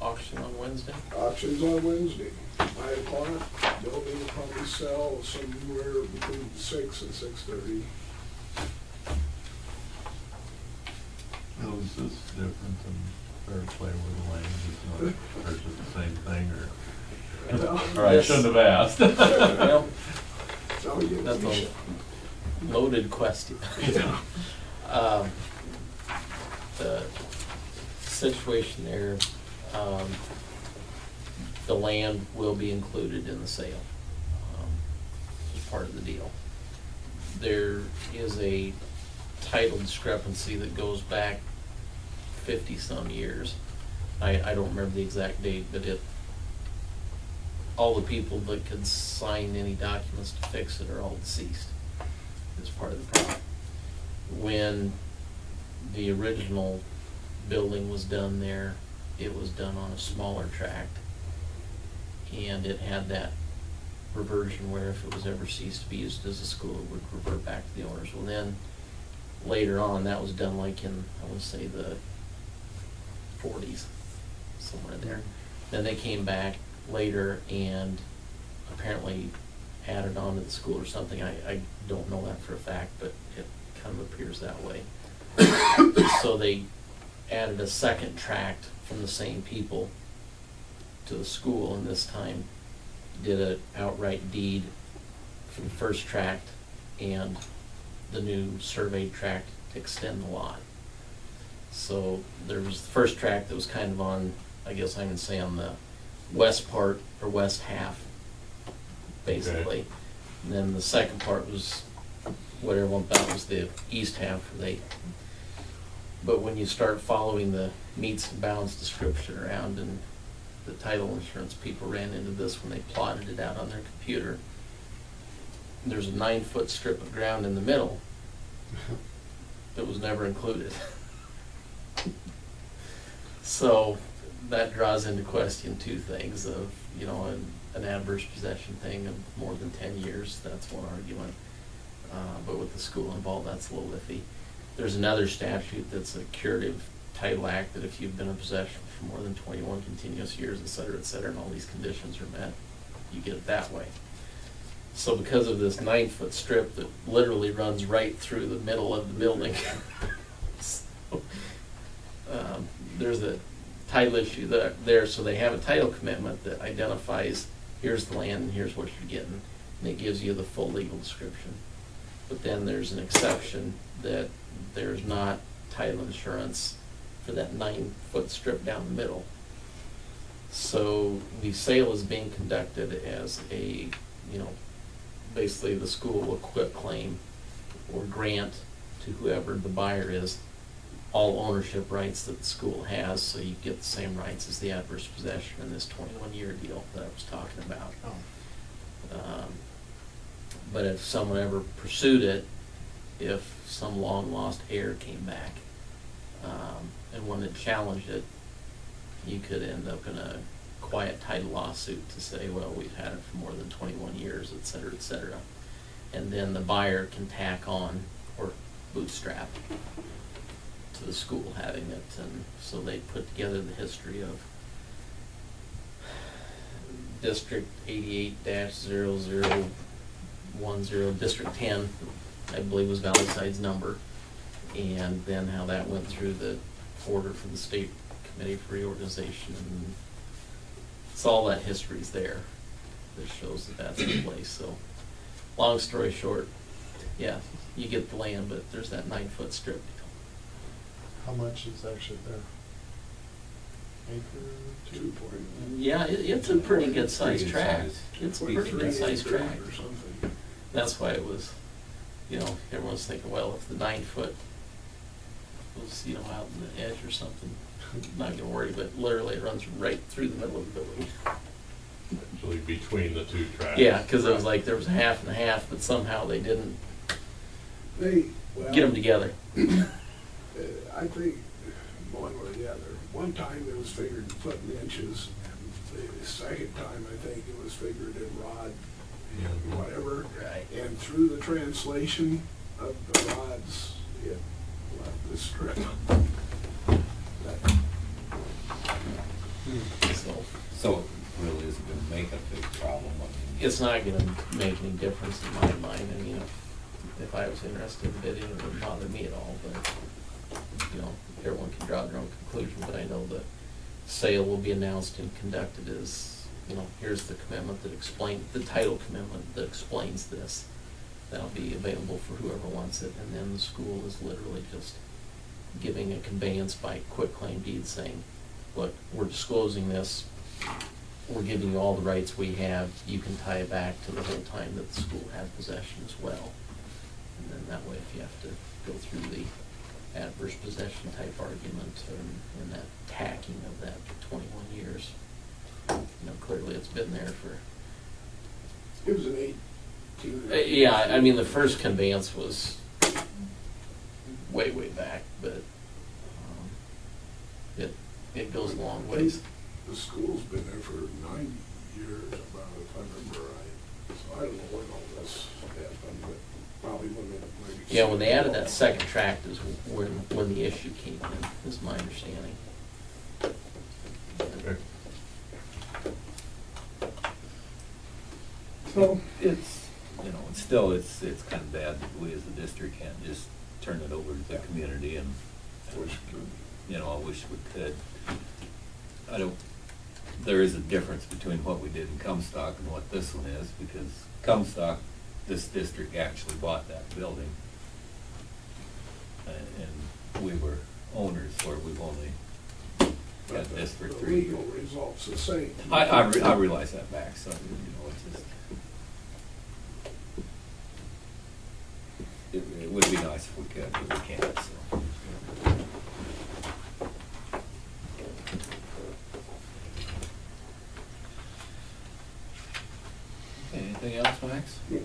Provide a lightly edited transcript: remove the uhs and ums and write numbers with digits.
auction on Wednesday? Auctions on Wednesday, 9 o'clock. Building will probably sell somewhere between 6 and 6:30. So is this different than fair play with the land? It's not, or is it the same thing, or? Or I shouldn't have asked. Well, So you that's you a loaded question. Yeah. The situation there, the land will be included in the sale, as part of the deal. There is a title discrepancy that goes back 50-some years. I don't remember the exact date, but all the people that could sign any documents to fix it are all deceased as part of the problem. When the original building was done there, it was done on a smaller tract, and it had that reversion where if it was ever ceased to be used as a school, it would revert back to the owners. Well, then later on, that was done like in, I want to say, the 40s, somewhere there. Then they came back later and apparently added on to the school or something. I don't know that for a fact, but it kind of appears that way. So they added a second tract from the same people to the school, and this time did an outright deed for the first tract and the new surveyed tract to extend the lot. So there was the first tract that was kind of on, I guess I can say, on the west part or west half, basically. Okay. And then the second part was what everyone thought was the east half. But when you start following the meets and bounds description around, and the title insurance people ran into this when they plotted it out on their computer, there's a 9-foot strip of ground in the middle that was never included. So that draws into question two things of, an adverse possession thing of more than 10 years. That's one argument. But with the school involved, that's a little iffy. There's another statute that's a curative title act that if you've been in possession for more than 21 continuous years, et cetera, and all these conditions are met, you get it that way. So because of this 9-foot strip that literally runs right through the middle of the building, so, there's a title issue there. So they have a title commitment that identifies, here's the land and here's what you're getting, and it gives you the full legal description. But then there's an exception that there's not title insurance for that 9-foot strip down the middle. So the sale is being conducted as a, basically the school will quit claim or grant to whoever the buyer is all ownership rights that the school has, so you get the same rights as the adverse possession in this 21-year deal that I was talking about. But if someone ever pursued it, if some long-lost heir came back and wanted to challenge it, you could end up in a quiet title lawsuit to say, well, we've had it for more than 21 years, et cetera, et cetera. And then the buyer can tack on or bootstrap to the school having it. And so they put together the history of District 88-0010, District 10, I believe was Valleyside number, and then how that went through the order for the State Committee for Reorganization. And it's all that history's there that shows that that's in place. So long story short, yeah, you get the land, but there's that 9-foot strip deal. How much is actually there? Acre, 2 point? Yeah, it's a pretty good sized Pretty good tract. size. It's a pretty good sized tract. Or something. That's why it was, everyone's thinking, well, if the 9-foot was, out in the edge or something, not gonna worry, but literally it runs right through the middle of the building. Actually between the two tracks. Yeah, because it was like there was a half and a half, but somehow they didn't Well, get them together. I think one or the other. One time it was figured in foot and inches, and the second time I think it was figured in rod, and whatever. Right. And through the translation of the rods, it left the strip. So it really isn't gonna make a big problem, I mean. It's not gonna make any difference in my mind. I mean, if I was interested in bidding, it wouldn't bother me at all, but, you know, everyone can draw their own conclusion, but I know the sale will be announced and conducted as, you know, here's the commitment that the title commitment that explains this. That'll be available for whoever wants it, and then the school is literally just giving a conveyance by quitclaim deed saying, look, we're disclosing this, we're giving you all the rights we have, you can tie it back to the whole time that the school had possession as well. And then that way, if you have to go through the adverse possession type argument and that tacking of that 21 years, you know, clearly it's been there for. It was an 18. Yeah, I mean, the first conveyance was way back, but it goes a long ways. The school's been there for 90 years, about, if I remember right. So I don't know when all this happened, but probably when it maybe. Yeah, when they added that second tract is when the issue came in, is my understanding. Okay. So it's, you know, it's kind of bad that we as a district can't just turn it over to the community and, you know, I wish we could. There is a difference between what we did in Comstock and what this one is, because Comstock, this district actually bought that building. And we were owners where we've only got District The 3. legal result's the same. I realize that back, so, you know, it's just, it would be nice if we could, but we can't, so. Okay, anything else, Max? Yeah.